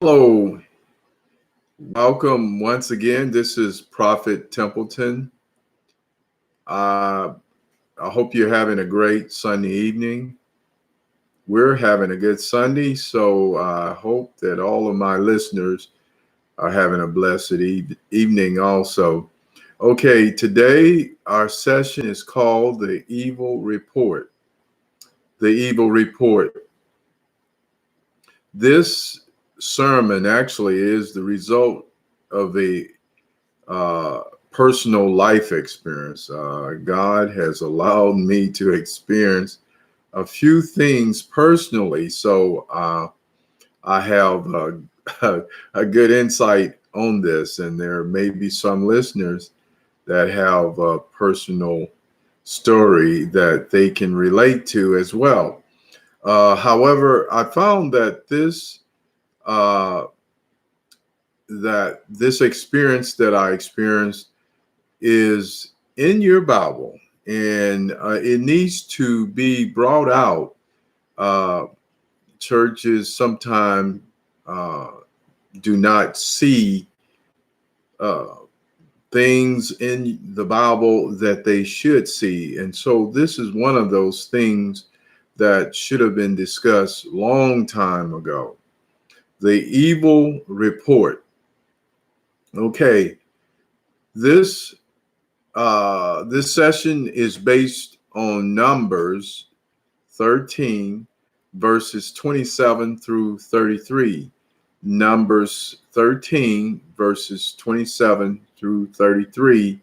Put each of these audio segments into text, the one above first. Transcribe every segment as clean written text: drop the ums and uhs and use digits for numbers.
Hello, welcome once again. This is Prophet Templeton. Uh, I hope you're having a great Sunday evening. We're having a good Sunday, so I hope that all of my listeners are having a blessed evening also. Okay, today our session is called The Evil Report. The Evil Report. This sermon actually is the result of a uh, personal life experience. God has allowed me to experience a few things personally, so I have a good insight on this, and there may be some listeners that have a personal story that they can relate to as well. However, I found that uh, this experience that I experienced is in your Bible, and it needs to be brought out. Uh, Churches sometimes uh, do not see uh, things in the Bible that they should see, and so this is one of those things that should have been discussed long time ago. The evil report. Okay, this this session is based on Numbers 13, verses 27 through 33. Numbers 13, verses 27 through 33.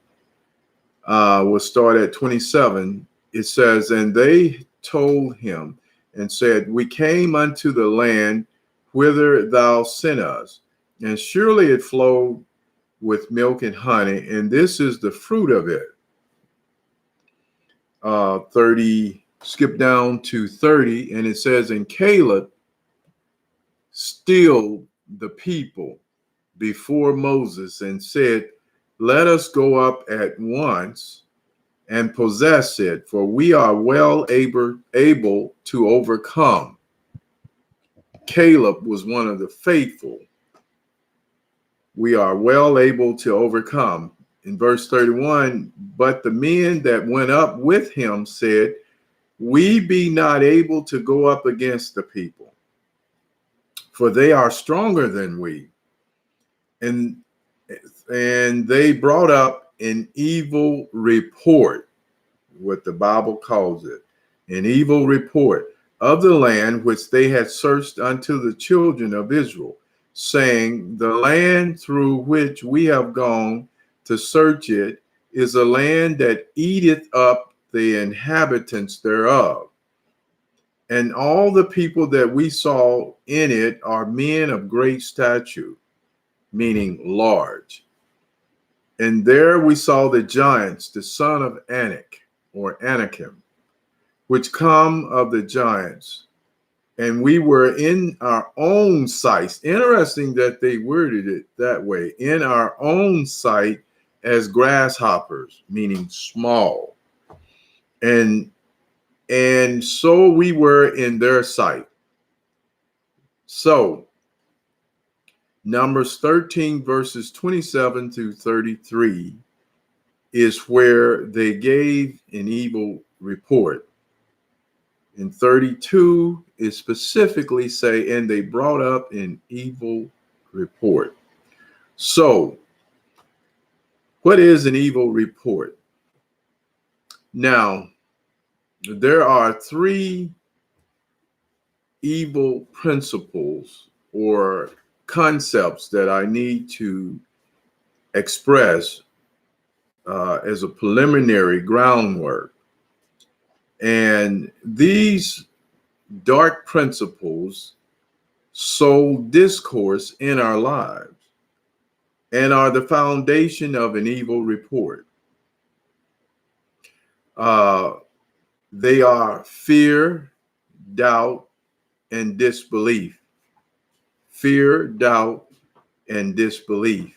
We'll start at 27. It says, "And they told him and said, We came unto the land whither thou sent us, and surely it flowed with milk and honey, and this is the fruit of it." 30, skip down to 30, and it says, "And Caleb stilled the people before Moses and said, Let us go up at once and possess it, for we are well able to overcome." Caleb was one of the faithful. We are well able to overcome. In verse 31, "But the men that went up with him said, We be not able to go up against the people, for they are stronger than we. And they brought up an evil report," what the Bible calls it, "an evil report of the land which they had searched unto the children of Israel, saying, The land through which we have gone to search it is a land that eateth up the inhabitants thereof. And all the people that we saw in it are men of great stature," meaning large. "And there we saw the giants, the son of Anak, or Anakim, which come of the giants. And we were in our own sight." Interesting that they worded it that way. "In our own sight as grasshoppers," meaning small. And so we were in their sight. So Numbers 13, verses 27 through 33 is where they gave an evil report. In 32, it specifically say, "And they brought up an evil report." So, what is an evil report? Now, there are three evil principles or concepts that I need to express as a preliminary groundwork. And these dark principles sow discourse in our lives and are the foundation of an evil report. Uh, they are fear, doubt, and disbelief. Fear, doubt, and disbelief.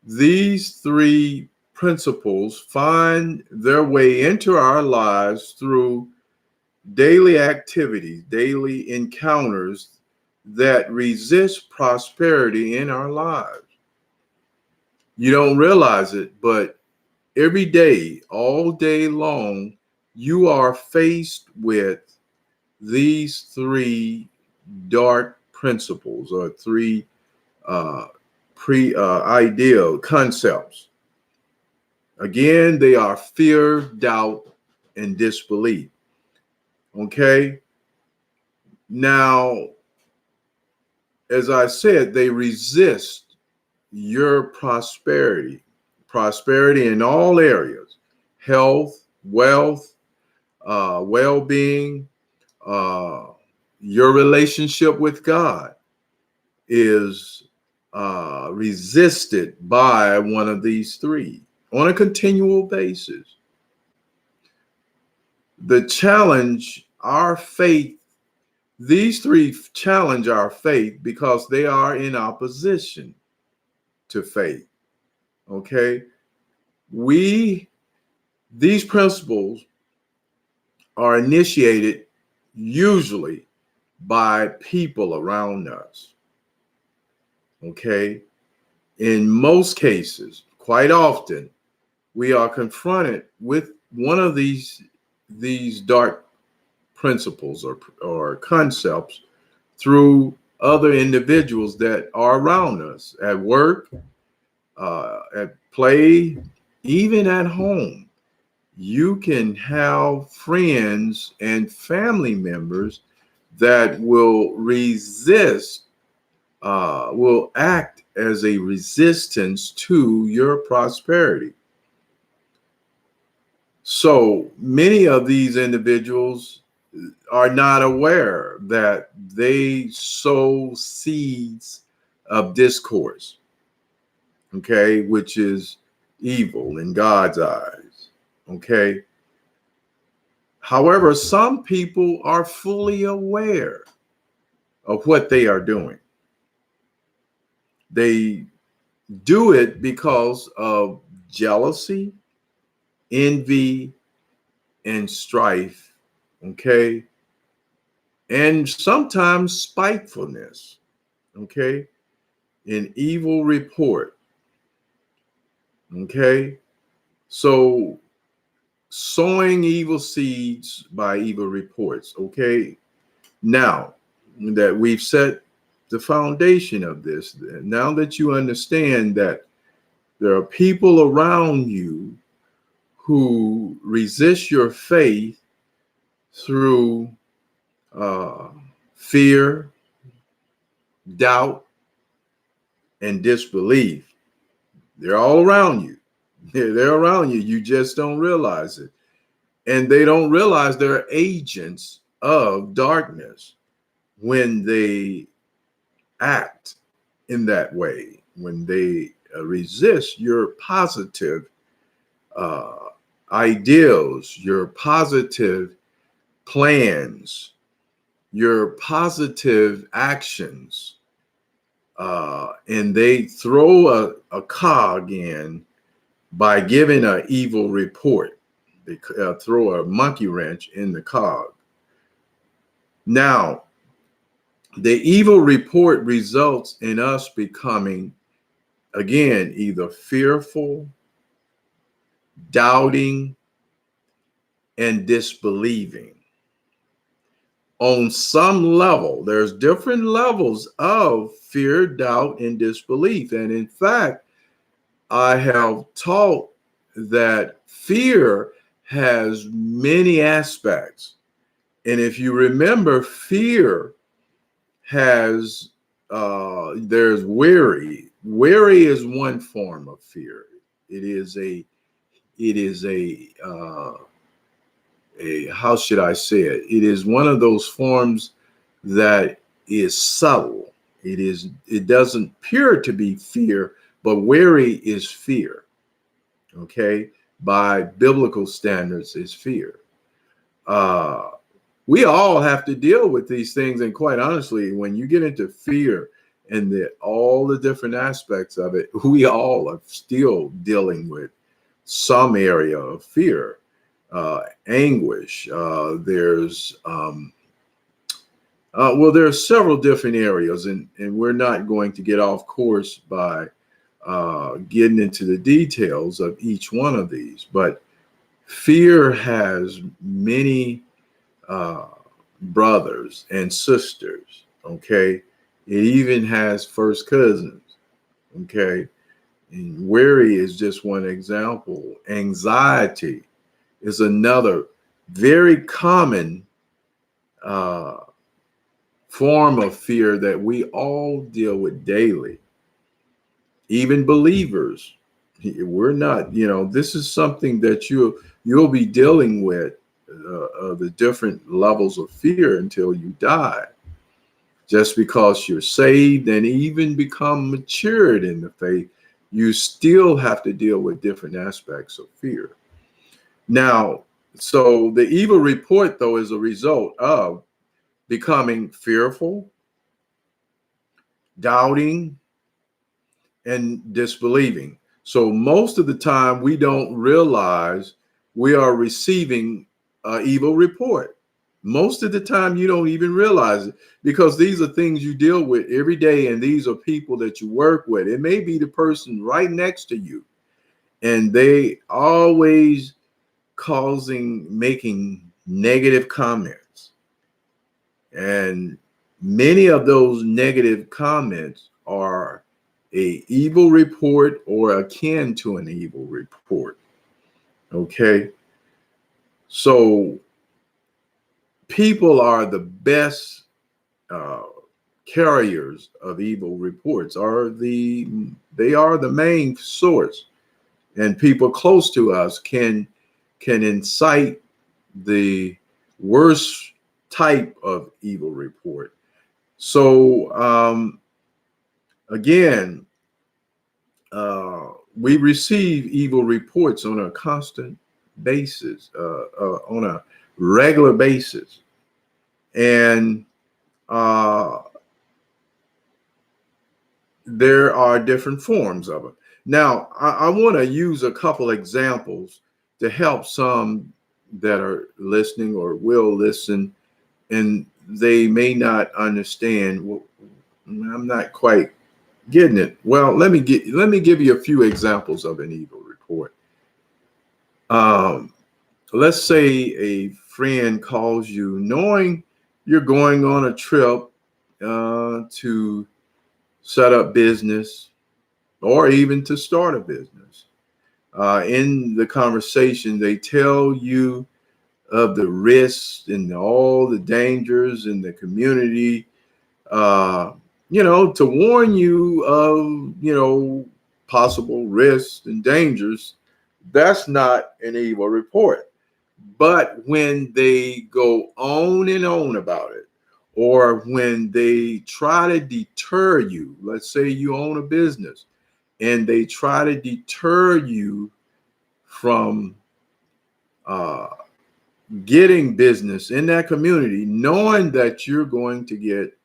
These three principles find their way into our lives through daily activities, daily encounters that resist prosperity in our lives. You don't realize it, but every day, all day long, you are faced with these three dark principles or three ideal concepts. Again, they are fear, doubt, and disbelief. Okay. Now, as I said, they resist your prosperity in all areas, health, wealth, well-being, uh, your relationship with God is resisted by one of these three on a continual basis. The challenge our faith, these three challenge our faith because they are in opposition to faith. Okay. These principles are initiated usually by people around us. Okay. In most cases, quite often, we are confronted with one of these dark principles or concepts through other individuals that are around us at work, at play, even at home. You can have friends and family members that will resist, will act as a resistance to your prosperity. So many of these individuals are not aware that they sow seeds of discourse, okay, which is evil in God's eyes, okay? However, some people are fully aware of what they are doing. They do it because of jealousy, envy, and strife, okay? And sometimes spitefulness, okay? An evil report, okay? So sowing evil seeds by evil reports, okay? Now that we've set the foundation of this, now that you understand that there are people around you who resist your faith through fear, doubt, and disbelief. They're all around you. They're around you. You just don't realize it. And they don't realize they're agents of darkness when they act in that way, when they resist your positive ideals, your positive plans, your positive actions, and they throw a cog in by giving an evil report. They throw a monkey wrench in the cog. Now, the evil report results in us becoming, again, either fearful, doubting, and disbelieving. On some level, there's different levels of fear, doubt, and disbelief. And in fact, I have taught that fear has many aspects. And if you remember, fear has, there's worry. Worry is one form of fear. It is how should I say it? It is one of those forms that is subtle. It doesn't appear to be fear, but worry is fear. Okay, by biblical standards, is fear. We all have to deal with these things, and quite honestly, when you get into fear and all the different aspects of it, we all are still dealing with some area of fear. Anguish. There's Well, there are several different areas, and we're not going to get off course by getting into the details of each one of these. But fear has many uh, brothers and sisters. Okay, it even has first cousins. Okay, and worry is just one example. Anxiety is another very common uh, form of fear that we all deal with daily. Even believers, we're not. This is something that you'll be dealing with the different levels of fear until you die. Just because you're saved and even become matured in the faith, you still have to deal with different aspects of fear. Now, so the evil report, though, is a result of becoming fearful, doubting, and disbelieving. So most of the time, we don't realize we are receiving an evil report. Most of the time, you don't even realize it because these are things you deal with every day, and these are people that you work with. It may be the person right next to you, and they always making negative comments. And many of those negative comments are a evil report or akin to an evil report. Okay. So people are the best uh, carriers of evil reports, they are the main source, and people close to us can incite the worst type of evil report. So again, we receive evil reports on a constant basis, on a regular basis, and uh, there are different forms of it. Now, I want to use a couple examples to help some that are listening or will listen, and they may not understand. Well, I'm not quite getting it. Well, let me give you a few examples of an evil report. Um, let's say a friend calls you, knowing you're going on a trip to set up business or even to start a business. In the conversation, they tell you of the risks and all the dangers in the community, uh, to warn you of, possible risks and dangers. That's not an evil report. But when they go on and on about it, or when they try to deter you, let's say you own a business and they try to deter you from uh, getting business in that community, knowing that you're going to get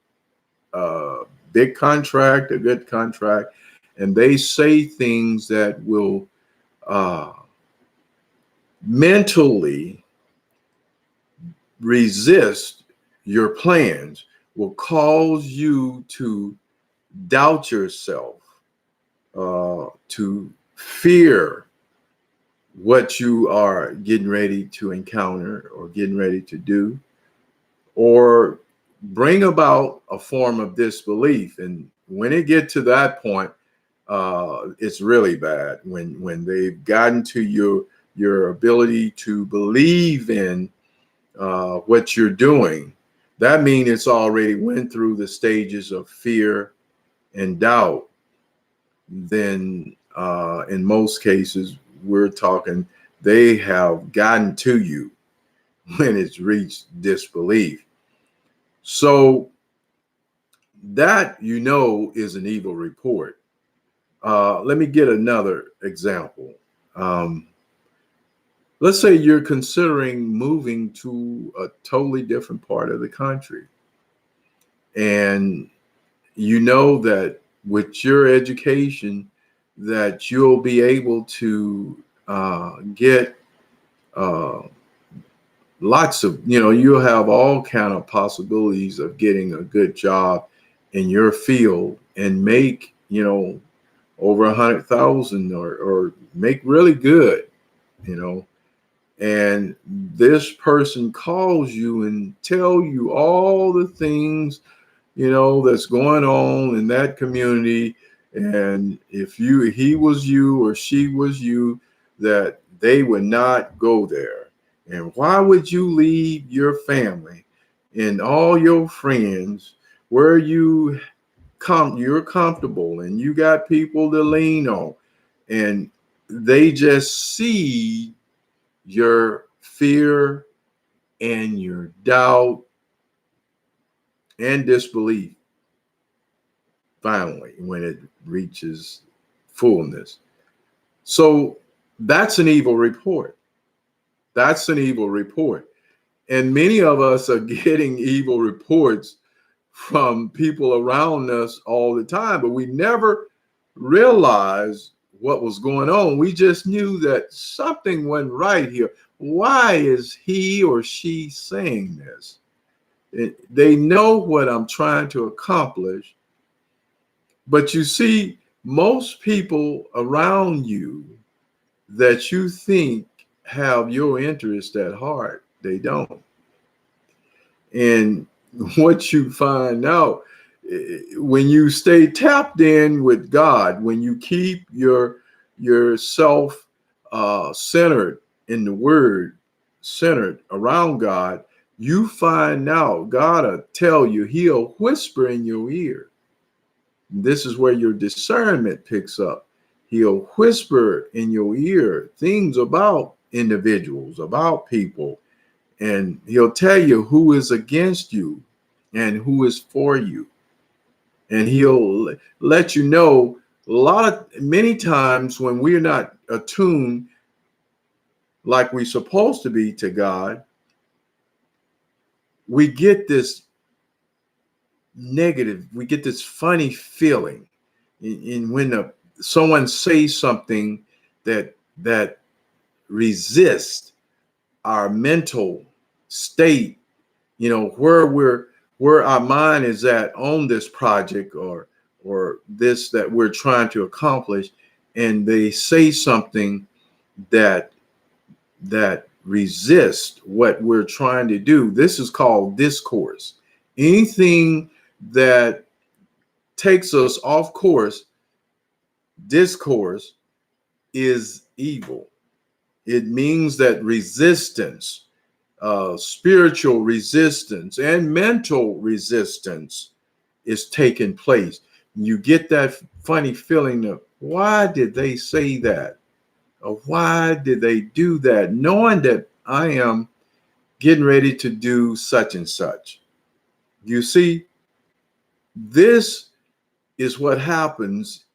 a big contract, a good contract, and they say things that will uh, mentally resist your plans, will cause you to doubt yourself, to fear what you are getting ready to encounter or getting ready to do, or bring about a form of disbelief. And when it get to that point, it's really bad. When they've gotten to your ability to believe in what you're doing, that means it's already went through the stages of fear and doubt. Then in most cases, we're talking they have gotten to you when it's reached disbelief. So that is an evil report. Let me get another example. Um, let's say you're considering moving to a totally different part of the country, and you know that with your education that you'll be able to get uh, lots of, you'll have all kind of possibilities of getting a good job in your field and make, over 100,000 or make really good, you know. And this person calls you and tell you all the things, that's going on in that community. And if he was you or she was you, that they would not go there. And why would you leave your family and all your friends where you're comfortable and you got people to lean on, and they just see your fear and your doubt and disbelief finally when it reaches fullness. So that's an evil report. That's an evil report. And many of us are getting evil reports from people around us all the time, but we never realized what was going on. We just knew that something went right here. Why is he or she saying this? They know what I'm trying to accomplish. But you see, most people around you that you think have your interest at heart, they don't. And what you find out when you stay tapped in with God, when you keep yourself centered in the Word, centered around God, you find out God will tell you, He'll whisper in your ear. This is where your discernment picks up. He'll whisper in your ear things about individuals, about people, and he'll tell you who is against you and who is for you. And he'll let you know many times when we're not attuned like we're supposed to be to God, we get this negative, we get this funny feeling in when someone says something that resists our mental state, where our mind is at on this project or this that we're trying to accomplish, and they say something that resists what we're trying to do. This is called discourse. Anything that takes us off course, discourse, is evil. It means that resistance, spiritual resistance and mental resistance is taking place. You get that funny feeling of, why did they say that? Or why did they do that? Knowing that I am getting ready to do such and such. You see, this is what happens.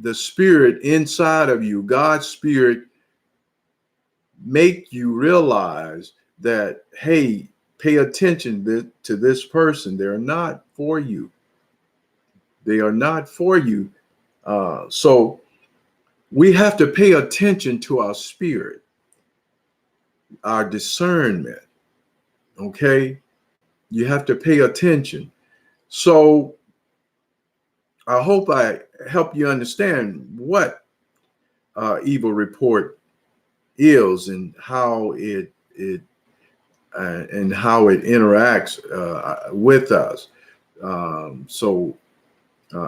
The spirit inside of you, God's spirit, make you realize that, hey, pay attention to this person. They're not for you. They are not for you. So we have to pay attention to our spirit, our discernment. Okay? You have to pay attention. So I hope I help you understand what evil report is and how it interacts with us. So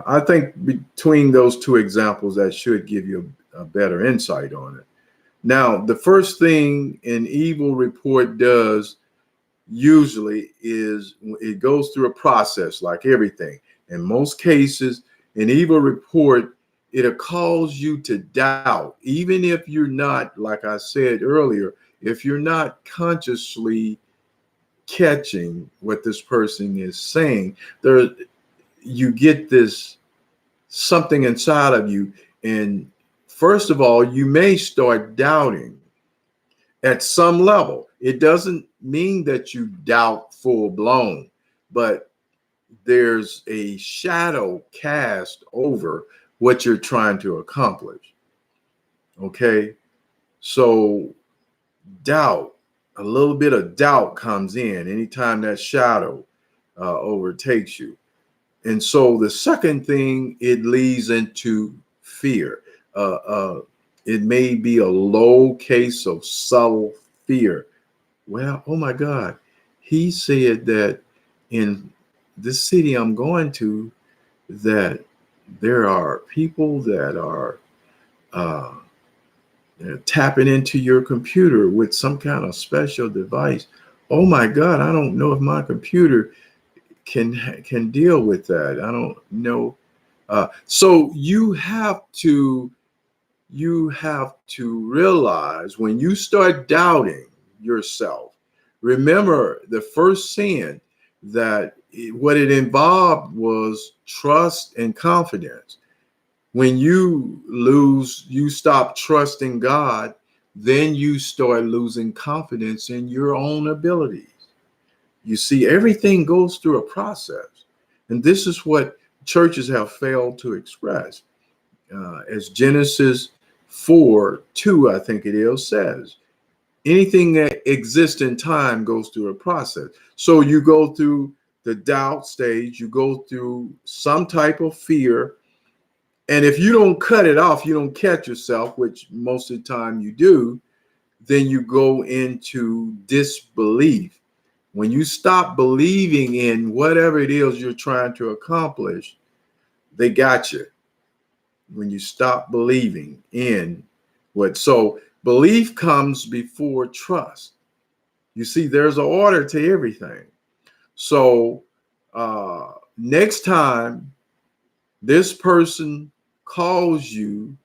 I think between those two examples, that should give you a better insight on it. Now, the first thing an evil report does usually is it goes through a process like everything. In most cases, an evil report, it'll cause you to doubt, even if you're not, like I said earlier, if you're not consciously catching what this person is saying, you get this something inside of you. And first of all, you may start doubting at some level. It doesn't mean that you doubt full blown, but there's a shadow cast over what you're trying to accomplish. Okay. So doubt. a little bit of doubt comes in anytime that shadow overtakes you. And so the second thing, it leads into fear. It may be a low case of subtle fear. Well, oh my God, he said that in this city I'm going to, that there are people that are uh, tapping into your computer with some kind of special device. Oh my God, I don't know if my computer can deal with that. I don't know. So you have to realize when you start doubting yourself. Remember the first sin, that what it involved was trust and confidence. When you stop trusting God, then you start losing confidence in your own abilities. You see, everything goes through a process. And this is what churches have failed to express. As Genesis 4:2, I think it is, says, anything that exists in time goes through a process. So you go through the doubt stage, you go through some type of fear. And if you don't cut it off, you don't catch yourself, which most of the time you do, then you go into disbelief. When you stop believing in whatever it is you're trying to accomplish, they got you. When you stop believing in what, so belief comes before trust. You see, there's an order to everything. So next time this person calls you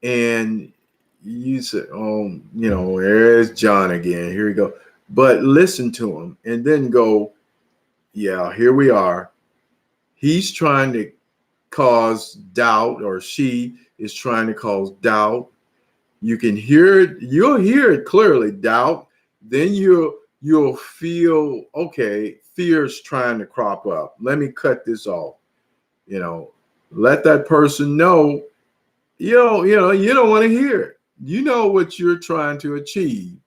and you say, oh, there's John again. Here we go. But listen to him and then go, yeah, here we are. He's trying to cause doubt, or she is trying to cause doubt. You can hear it. You'll hear it clearly, doubt. Then you'll feel, okay, fear's trying to crop up. Let me cut this off. Let that person know, you don't want to hear it. You know what you're trying to achieve.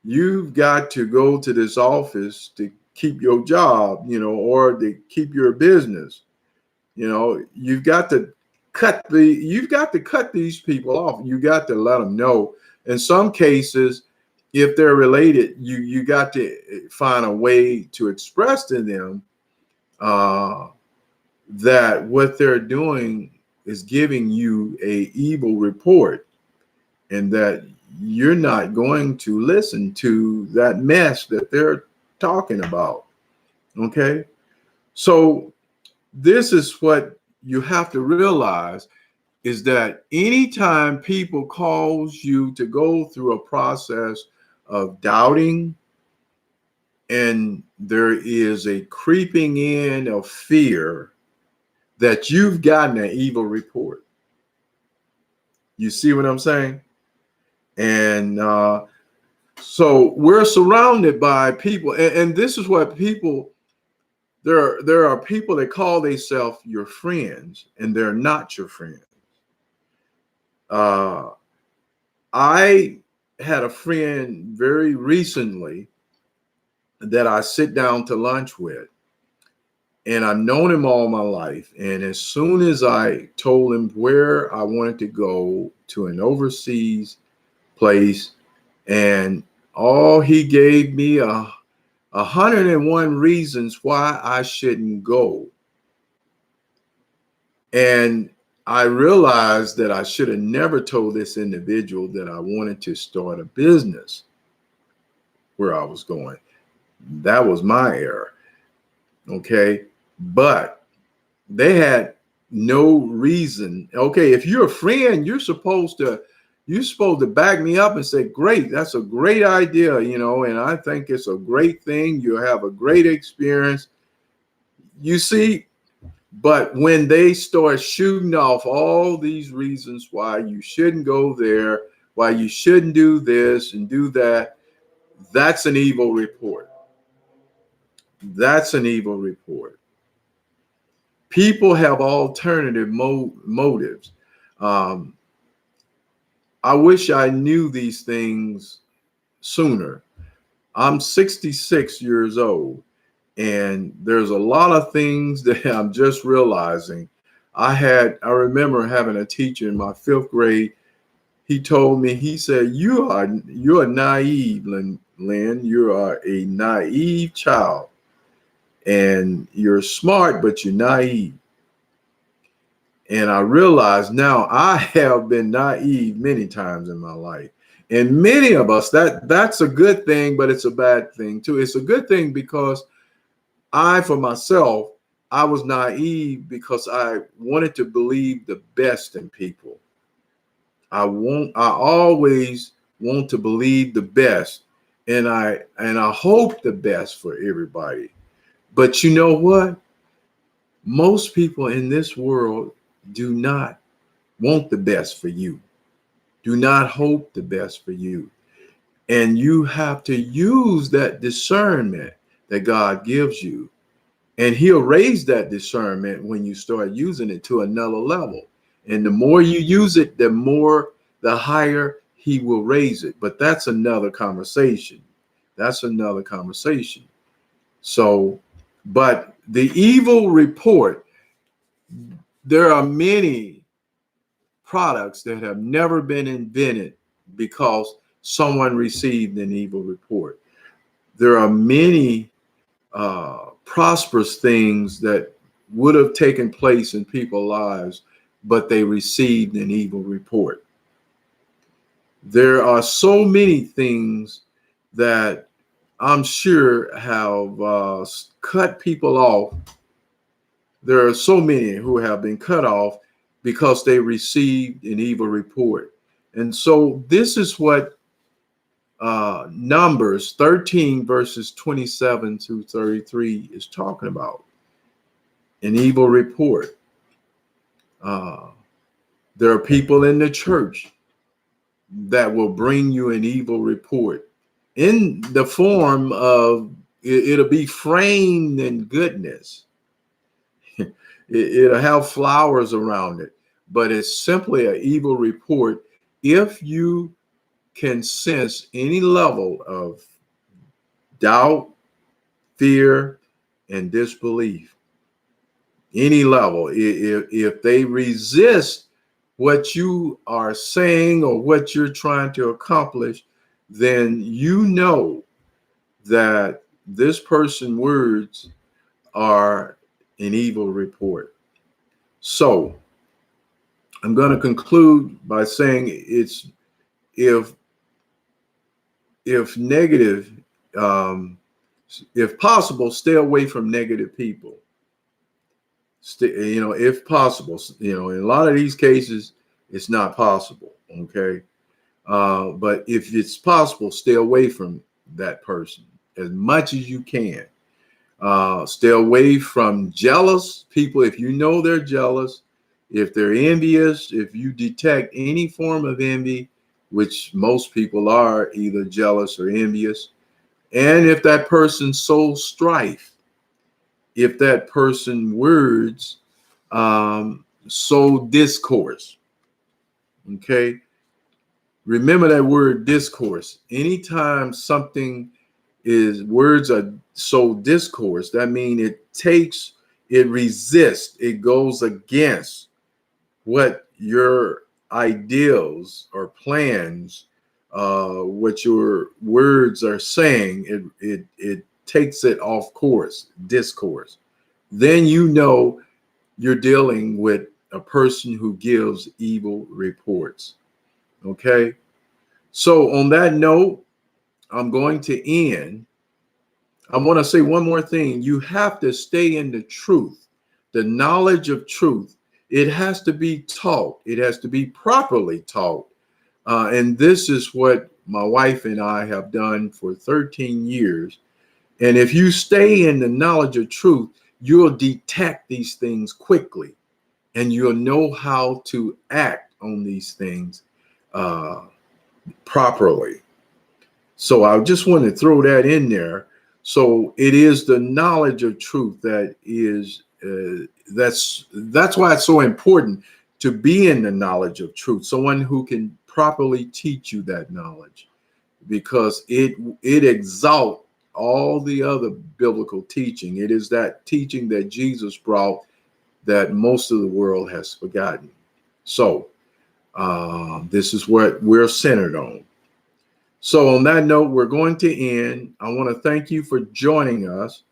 You've got to go to this office to keep your job, or to keep your business. You've got to cut these people off. You got to let them know. In some cases, if they're related, you got to find a way to express to them that what they're doing is giving you a evil report, and that you're not going to listen to that mess that they're talking about. Okay? So this is what you have to realize, is that anytime people cause you to go through a process of doubting, and there is a creeping in of fear, that you've gotten an evil report. You see what I'm saying? And so we're surrounded by people, and this is what people, there are people that call themselves your friends, and they're not your friends. I had a friend very recently that I sit down to lunch with, and I've known him all my life. And as soon as I told him where I wanted to go to an overseas place, and he gave me 101 reasons why I shouldn't go. And I realized that I should have never told this individual that I wanted to start a business where I was going. That was my error. Okay. But they had no reason. Okay. If you're a friend, you're supposed to back me up and say, great, that's a great idea, and I think it's a great thing. You have a great experience. You see, but when they start shooting off all these reasons why you shouldn't go there, why you shouldn't do this and do that, that's an evil report. That's an evil report. People have alternative motives. I wish I knew these things sooner. I'm 66 years old, and there's a lot of things that I'm just realizing. I remember having a teacher in my 5th grade. He told me, he said, you're naive, Lynn. You are a naive child, and you're smart, but you're naive. And I realize now I have been naive many times in my life. And many of us, that's a good thing, but it's a bad thing too. It's a good thing because for myself, I was naive because I wanted to believe the best in people. I always want to believe the best, and I hope the best for everybody. But you know what? Most people in this world do not want the best for you. Do not hope the best for you. And you have to use that discernment that God gives you. And he'll raise that discernment when you start using it to another level. And the more you use it, the higher he will raise it. But that's another conversation. That's another conversation. So, but the evil report, there are many products that have never been invented because someone received an evil report. There are many prosperous things that would have taken place in people's lives, but they received an evil report. There are so many things that I'm sure have cut people off. There are so many who have been cut off because they received an evil report. And so this is what Numbers 13 verses 27 to 33 is talking about. An evil report. There are people in the church that will bring you an evil report in the form of, it'll be framed in goodness. It'll have flowers around it, but it's simply an evil report if you can sense any level of doubt, fear, and disbelief. Any level. If they resist what you are saying or what you're trying to accomplish, then you know that this person's words are an evil report. So I'm going to conclude by saying it's if negative, if possible, stay away from negative people. If possible, in a lot of these cases, it's not possible. Okay. But if it's possible, stay away from that person as much as you can. Stay away from jealous people. If you know they're jealous, if they're envious, if you detect any form of envy, which most people are either jealous or envious, and if that person sows strife, if that person words sow discourse. Okay. Remember that word discourse. Anytime something words are so discourse, that means it resists, it goes against what your ideals or plans, what your words are saying. It takes it off course, discourse. Then you know you're dealing with a person who gives evil reports. Okay. So on that note, I'm going to end. I want to say one more thing. You have to stay in the truth, the knowledge of truth. It has to be taught. It has to be properly taught. And this is what my wife and I have done for 13 years. And if you stay in the knowledge of truth, you'll detect these things quickly, and you'll know how to act on these things properly. So I just want to throw that in there. So it is the knowledge of truth that is, that's why it's so important to be in the knowledge of truth. Someone who can properly teach you that knowledge. because it exalts all the other biblical teaching. It is that teaching that Jesus brought that most of the world has forgotten. So this is what we're centered on. So on that note, we're going to end. I want to thank you for joining us,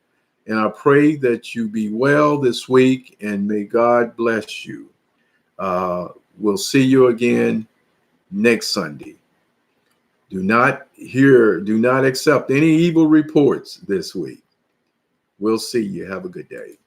and I pray that you be well this week, and may God bless you. We'll see you again next Sunday. Do not accept any evil reports this week. We'll see you. Have a good day.